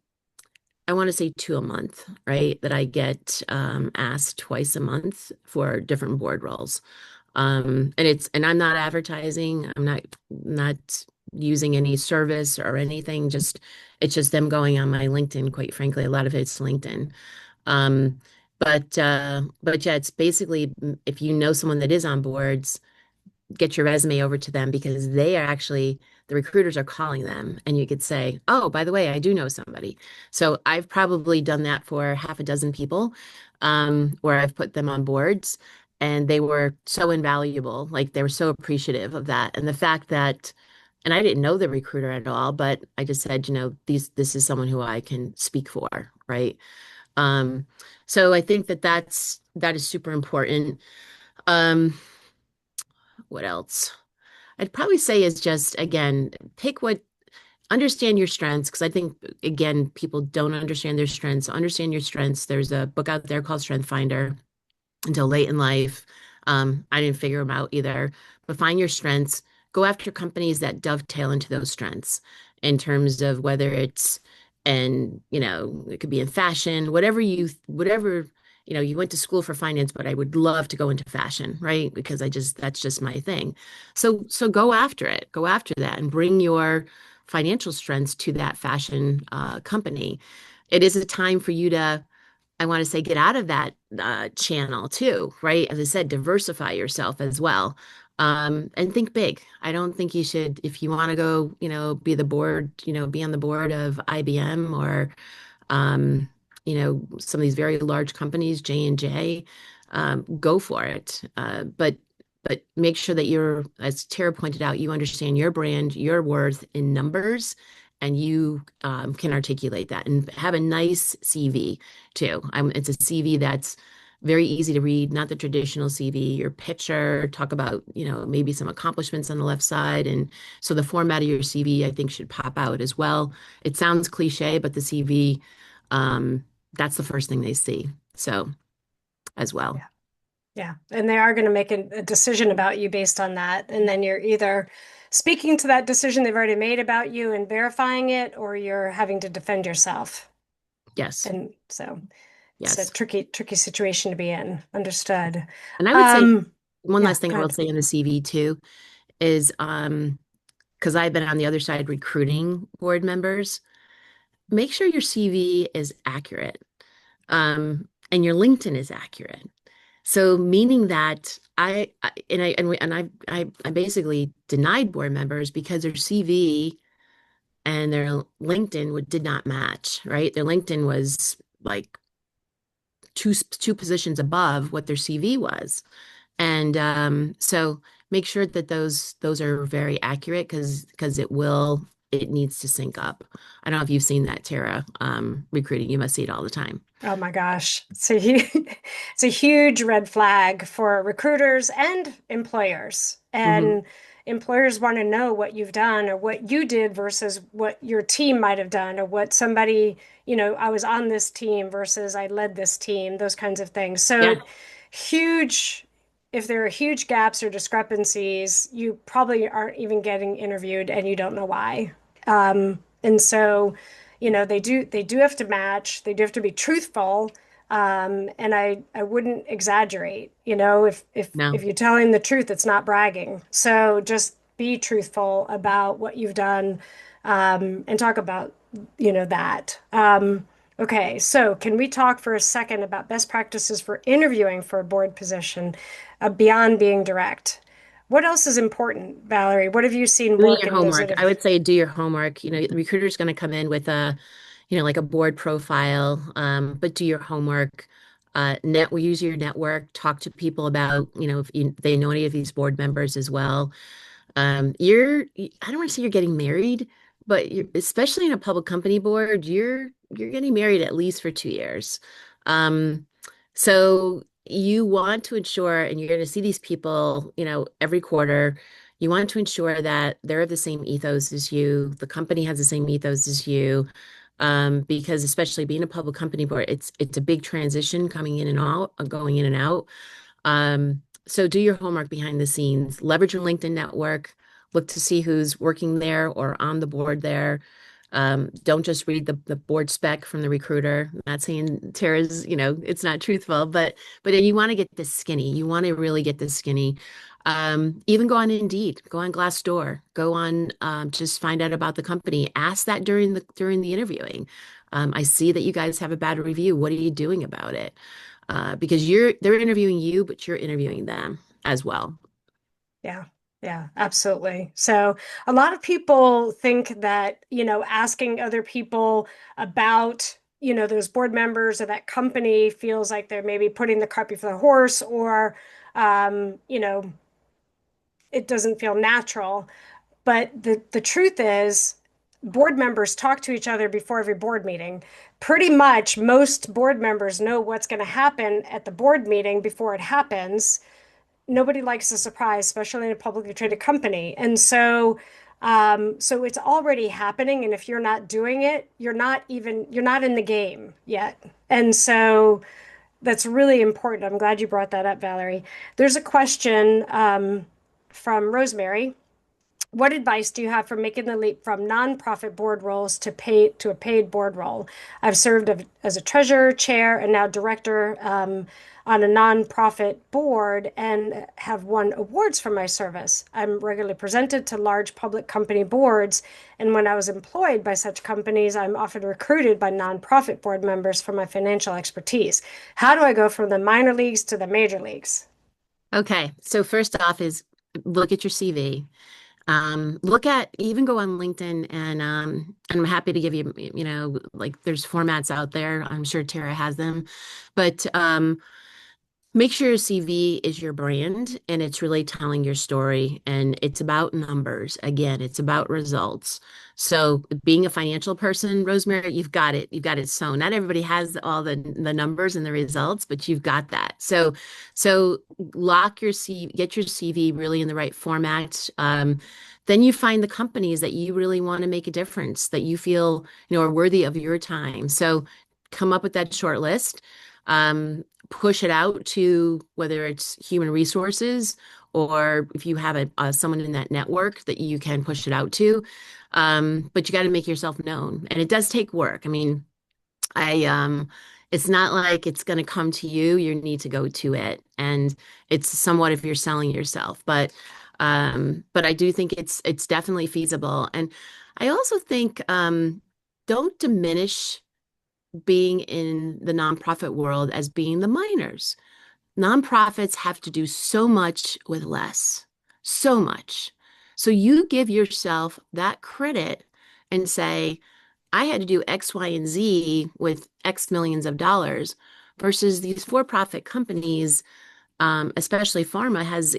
I want to say two a month, right? That I get asked twice a month for different board roles. And I'm not advertising. I'm not using any service or anything. It's just them going on my LinkedIn, quite frankly. A lot of it's LinkedIn. Um, but yeah, it's basically if you know someone that is on boards, get your resume over to them because they are actually the recruiters are calling them and you could say, oh, by the way, I do know somebody. So I've probably done that for half a dozen people where I've put them on boards and they were so invaluable. Like they were so appreciative of that. And the fact that, and I didn't know the recruiter at all, but I just said, this is someone who I can speak for, right? Um, so I think that is super important. Um, what else? I'd probably say is just again, understand your strengths because I think again, people don't understand their strengths. Understand your strengths. There's a book out there called Strength Finder until late in life. I didn't figure them out either, but find your strengths. Go after companies that dovetail into those strengths in terms of whether it's, and it could be in fashion, whatever, you went to school for finance, but I would love to go into fashion, right? Because that's just my thing. So go after it, go after that and bring your financial strengths to that fashion company. It is a time for you to I want to say get out of that channel too, right? As I said, diversify yourself as well. And think big. I don't think you should, if you want to go, be on the board of IBM or, um, some of these very large companies, J&J, go for it. But make sure that as Tara pointed out, you understand your brand, your worth in numbers and you can articulate that and have a nice CV too. It's a CV that's very easy to read, not the traditional CV. Your picture, talk about, maybe some accomplishments on the left side. And so the format of your CV, I think, should pop out as well. It sounds cliche, but the CV, that's the first thing they see. So as well. Yeah. Yeah. And they are going to make a decision about you based on that. And then you're either speaking to that decision they've already made about you and verifying it, or you're having to defend yourself. Yes. And so it's a Yes. tricky situation to be in. Understood. And I would say Um, one yeah, last thing go I will ahead. say in the CV too is because I've been on the other side recruiting board members, make sure your CV is accurate, and your LinkedIn is accurate. So meaning that I basically denied board members because their CV and their LinkedIn did not match, right? Their LinkedIn was like two positions above what their CV was. And so make sure that those are very accurate because it needs to sync up. I don't know if you've seen that, Tara, recruiting. You must see it all the time. Oh my gosh. It's a huge red flag for recruiters and employers. Hmm. And employers want to know what you've done or what you did versus what your team might have done or what somebody, I was on this team versus I led this team, those kinds of things. So Yeah. huge, if there are huge gaps or discrepancies, you probably aren't even getting interviewed and you don't know why. And so, they do have to match, they do have to be truthful. And I wouldn't exaggerate, if No. you're telling the truth, it's not bragging. So just be truthful about what you've done, and talk about, that. Okay, so can we talk for a second about best practices for interviewing for a board position, beyond being direct? What else is important, Valerie? What have you seen Doing work your and does it homework. have? I would say do your homework. The recruiter's going to come in with like a board profile, but do your homework. Use your network. Talk to people about, if they know any of these board members as well. I don't want to say you're getting married, but especially in a public company board, you're getting married at least for 2 years. Um, so you want to ensure, and you're going to see these people, every quarter. You want to ensure that they're of the same ethos as you, the company has the same ethos as you, because especially being a public company board, it's a big transition coming in and out, going in and out. So do your homework behind the scenes, leverage your LinkedIn network, look to see who's working there or on the board there. Don't just read the board spec from the recruiter. I'm not saying Tara's, it's not truthful, but you want to get this skinny. You want to really get this skinny. Even go on Indeed, go on Glassdoor, go on, just find out about the company. Ask that during the interviewing. I see that you guys have a bad review. What are you doing about it? Because they're interviewing you, but you're interviewing them as well. Yeah, yeah, absolutely. So a lot of people think that, asking other people about, those board members or that company feels like they're maybe putting the cart before the horse, or, um, you know, it doesn't feel natural. But the truth is, board members talk to each other before every board meeting. Pretty much most board members know what's going to happen at the board meeting before it happens. Nobody likes a surprise, especially in a publicly traded company. And so it's already happening. And if you're not doing it, you're not in the game yet. And so that's really important. I'm glad you brought that up, Valerie. There's a question, from Rosemary. What advice do you have for making the leap from nonprofit board roles to a paid board role? I've served as a treasurer, chair, and now director, on a nonprofit board and have won awards for my service. I'm regularly presented to large public company boards, and when I was employed by such companies, I'm often recruited by nonprofit board members for my financial expertise. How do I go from the minor leagues to the major leagues? Okay, so first off is look at your CV. Even go on LinkedIn and I'm happy to give you, like there's formats out there. I'm sure Tara has them, but Make sure your CV is your brand and it's really telling your story and it's about numbers. Again, it's about results. So being a financial person, Rosemary, you've got it. You've got it sewn. Not everybody has all the numbers and the results, but you've got that. So lock your CV, get your CV really in the right format. Then you find the companies that you really want to make a difference, that you feel, are worthy of your time. So come up with that short list. Push it out to whether it's human resources or if you have someone in that network that you can push it out to. But you got to make yourself known, and it does take work. I mean, I it's not like it's going to come to you. You need to go to it, and it's somewhat if you're selling yourself. But I do think it's definitely feasible, and I also think don't diminish being in the nonprofit world as being the minors. Nonprofits have to do so much with less, so much. So you give yourself that credit and say, I had to do X, Y, and Z with X millions of dollars versus these for-profit companies, especially pharma has,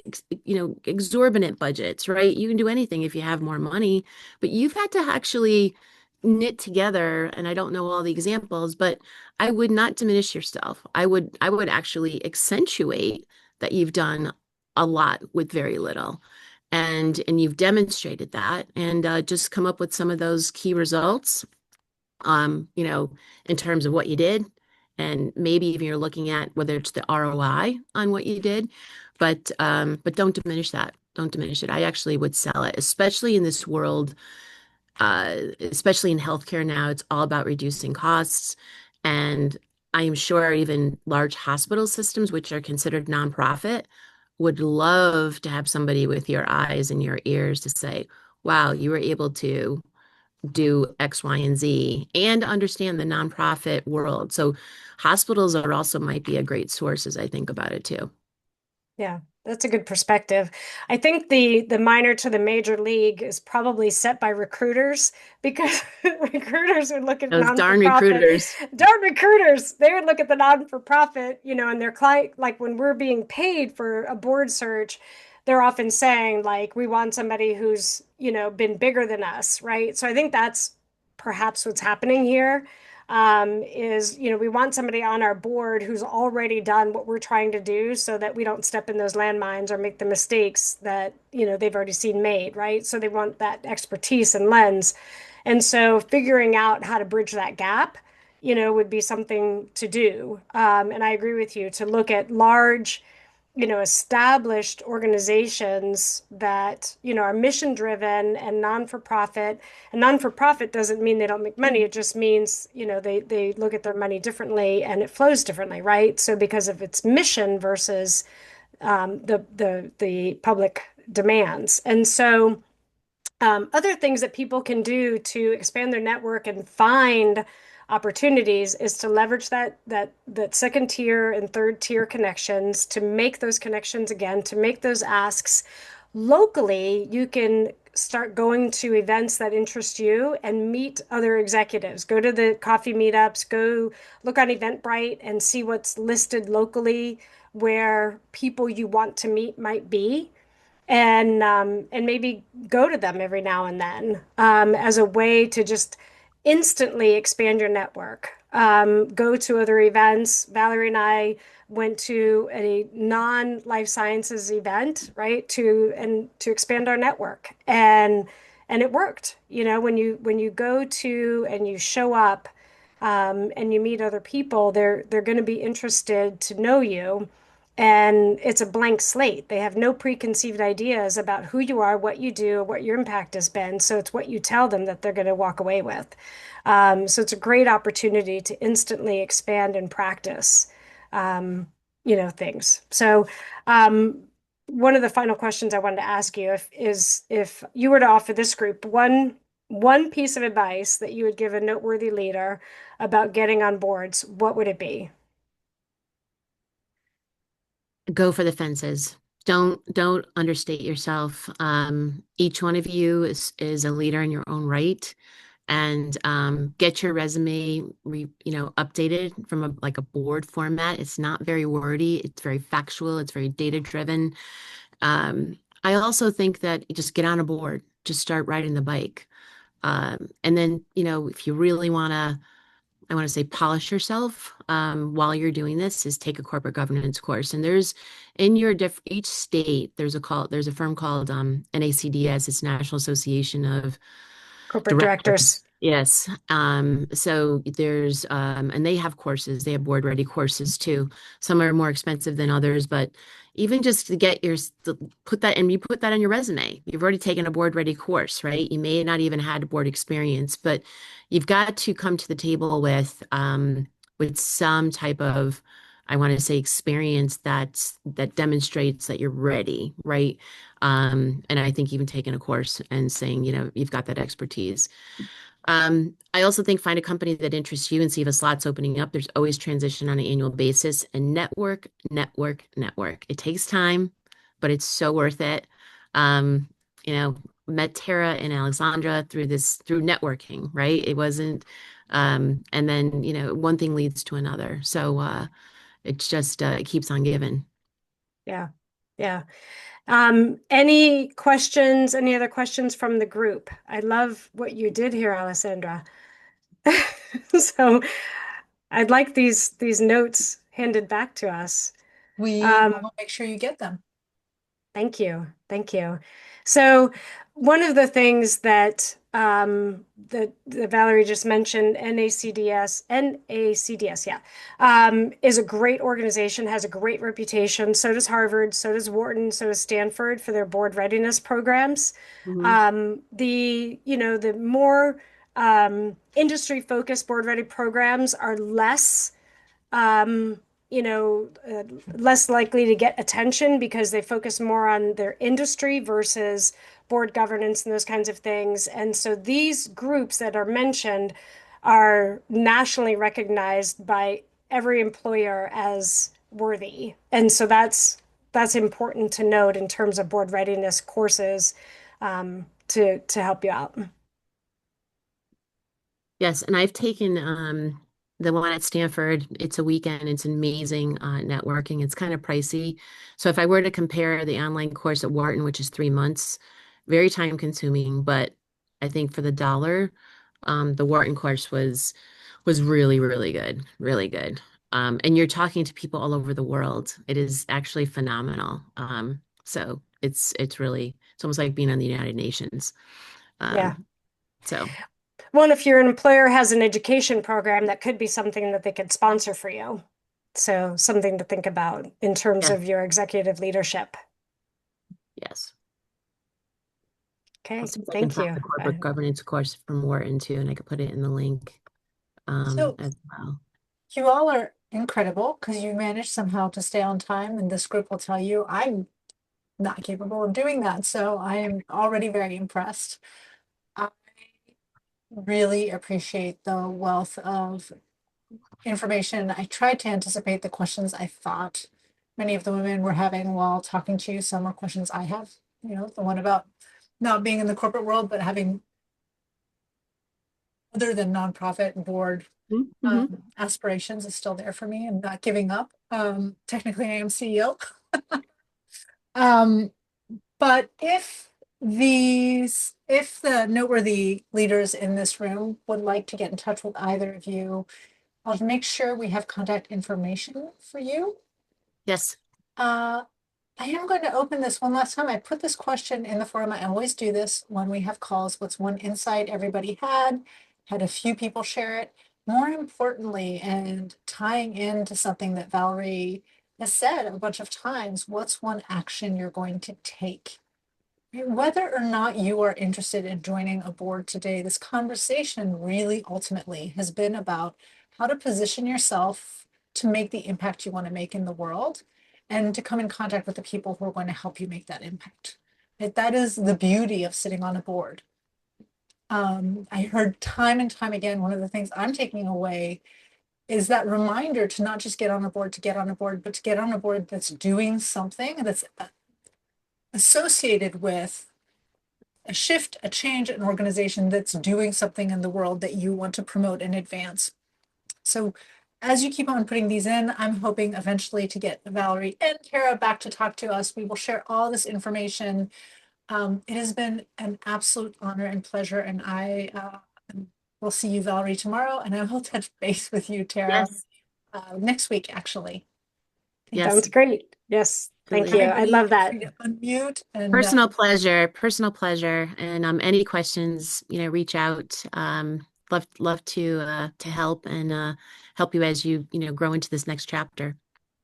exorbitant budgets, right? You can do anything if you have more money, but you've had to actually knit together, and I don't know all the examples, but I would not diminish yourself. I would actually accentuate that you've done a lot with very little. And you've demonstrated that and just come up with some of those key results you know, in terms of what you did. And maybe even you're looking at whether it's the ROI on what you did, but don't diminish that. Don't diminish it. I actually would sell it, especially in this world, especially in healthcare now. It's all about reducing costs. And I am sure even large hospital systems, which are considered nonprofit, would love to have somebody with your eyes and your ears to say, wow, you were able to do X, Y, and Z and understand the nonprofit world. So hospitals are also might be a great source as I think about it too. Yeah, that's a good perspective. I think the minor to the major league is probably set by recruiters because recruiters would look at Those darn non-for-profit, recruiters. darn recruiters, they would look at the non-for-profit, and their client, like when we're being paid for a board search, they're often saying like we want somebody who's, been bigger than us, right? So I think that's perhaps what's happening here. Is, we want somebody on our board who's already done what we're trying to do so that we don't step in those landmines or make the mistakes that, they've already seen made, right? So they want that expertise and lens. And so figuring out how to bridge that gap, would be something to do. And I agree with you to look at large, established organizations that, are mission driven and non-for-profit. And non-for-profit doesn't mean they don't make money. It just means, they look at their money differently and it flows differently, right? So because of its mission versus the public demands. And so other things that people can do to expand their network and find opportunities is to leverage that second tier and third tier connections to make those connections again, to make those asks. Locally, you can start going to events that interest you and meet other executives. Go to the coffee meetups, go look on Eventbrite and see what's listed locally where people you want to meet might be and maybe go to them every now and then as a way to just instantly expand your network. Go to other events. Valerie and I went to a non-life sciences event, right, to expand our network, and it worked. When you go to and you show up and you meet other people, they're going to be interested to know you. And it's a blank slate. They have no preconceived ideas about who you are, what you do, what your impact has been. So it's what you tell them that they're going to walk away with. So it's a great opportunity to instantly expand and practice, things. So one of the final questions I wanted to ask you if you were to offer this group one piece of advice that you would give a noteworthy leader about getting on boards, what would it be? Go for the fences. Don't understate yourself. Each one of you is a leader in your own right. and get your resume updated from a board format. It's not very wordy. It's very factual. It's very data driven. I also think that you just get on a board, just start riding the bike. And then, if you really I want to say polish yourself while you're doing this, is take a corporate governance course. And there's in each state, there's a firm called NACDS, it's National Association of Corporate directors. Directors. Yes. So and they have courses, they have board ready courses too. Some are more expensive than others, but even just to put that, and you put that on your resume. You've already taken a board ready course, right? You may not even had board experience, but you've got to come to the table with some type of, I want to say, experience that demonstrates that you're ready, right? And I think even taking a course and saying, you've got that expertise. I also think find a company that interests you and see if a slot's opening up. There's always transition on an annual basis, and network, network, network. It takes time, but it's so worth it. Um, Met Tara and Alexandra through networking, right? It wasn't, and then, one thing leads to another. So, it's just, it keeps on giving. Yeah. Yeah. Any other questions from the group? I love what you did here, Alessandra. So I'd like these notes handed back to us. We Um, will make sure you get them. Thank you. Thank you. So one of the things that Valerie just mentioned, NACDS, yeah, is a great organization, has a great reputation. So does Harvard, so does Wharton, so does Stanford for their board readiness programs. Mhm. The more industry focused board ready programs are um, less likely to get attention because they focus more on their industry versus board governance and those kinds of things. And so these groups that are mentioned are nationally recognized by every employer as worthy. And so that's important to note in terms of board readiness courses to help you out. Yes, and I've taken the one at Stanford. It's a weekend. It's amazing networking. It's kind of pricey. So if I were to compare the online course at Wharton, which is 3 months, very time consuming, but I think for the dollar, the Wharton course was really, really good, really good. And you're talking to people all over the world. It is actually phenomenal. So it's almost like being on the United Nations. Yeah. Um, so. Well, if your employer has an education program, that could be something that they could sponsor for you. So something to think about in terms Yeah. of your executive leadership. Yes. I'll Okay, see if I can thank find you. the corporate governance course from Wharton too, and I could put it in the link So as well. you all are incredible because you managed somehow to stay on time, and this group will tell you I'm not capable of doing that. So I am already very impressed. I really appreciate the wealth of information. I tried to anticipate the questions I thought many of the women were having while talking to you. Some are questions I have, the one about not being in the corporate world, but having other than nonprofit board Mm-hmm. aspirations is still there for me and not giving up. Technically, I am CEO. Um, but if the noteworthy leaders in this room would like to get in touch with either of you, I'll make sure we have contact information for you. Yes. Uh, I am going to open this one last time. I put this question in the forum. I always do this when we have calls. What's one insight everybody had a few people share it. More importantly, and tying into something that Valerie has said a bunch of times, what's one action you're going to take? Whether or not you are interested in joining a board today, this conversation really ultimately has been about how to position yourself to make the impact you want to make in the world and to come in contact with the people who are going to help you make that impact. That is the beauty of sitting on a board. I heard time and time again, one of the things I'm taking away is that reminder to not just get on a board to get on a board, but to get on a board that's doing something that's associated with a shift, a change, an organization that's doing something in the world that you want to promote and advance. So as you keep on putting these in, I'm hoping eventually to get Valerie and Tara back to talk to us. We will share all this information. It has been an absolute honor and pleasure, and I will see you, Valerie, tomorrow, and I will touch base with you, Tara, Yes. next week, actually. Thank you. Yes. Sounds great. Yes, thank you. Absolutely. I Everybody, love feel that. free to unmute and Personal pleasure. And any questions, reach out. Love to help and help you as you, grow into this next chapter.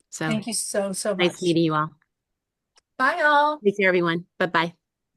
So thank you so, so nice much. meeting you all. Bye, all. Take care, everyone. Bye-bye.